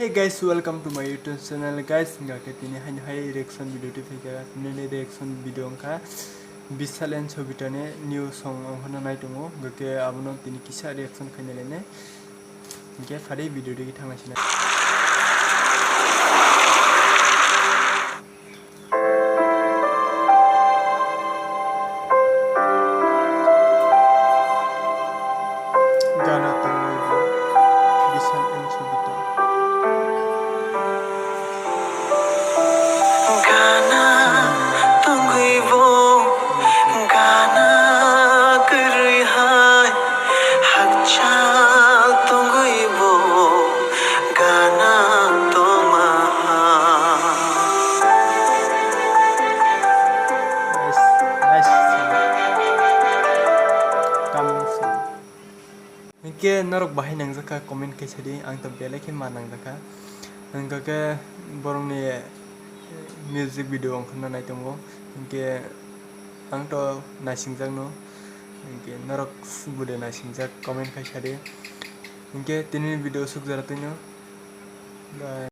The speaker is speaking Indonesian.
Hey guys, welcome to my YouTube channel guys. Enggak ketini hai reaction video tu fika. Ini reaction video angka Bishal and Sabita ne new song angkana nai tungo. Gake abono tini kisah reaction kanya lene. Gake fari video di kita ngasih. Gana Tongwi, Bishal and Sabita. Gana Tongwi wo Gana कर hai hakcha Tongwi wo Gana toma Nice coming soon. Ke narok bahai nang jaka comment ke sadi ang ta bele ke manang jaka nang ke borong ni music video ang khana nai tongo ke ang to nasingjak no ke narok bude nasingjak comment kai sadi ke tini video suk jara tino. Bye.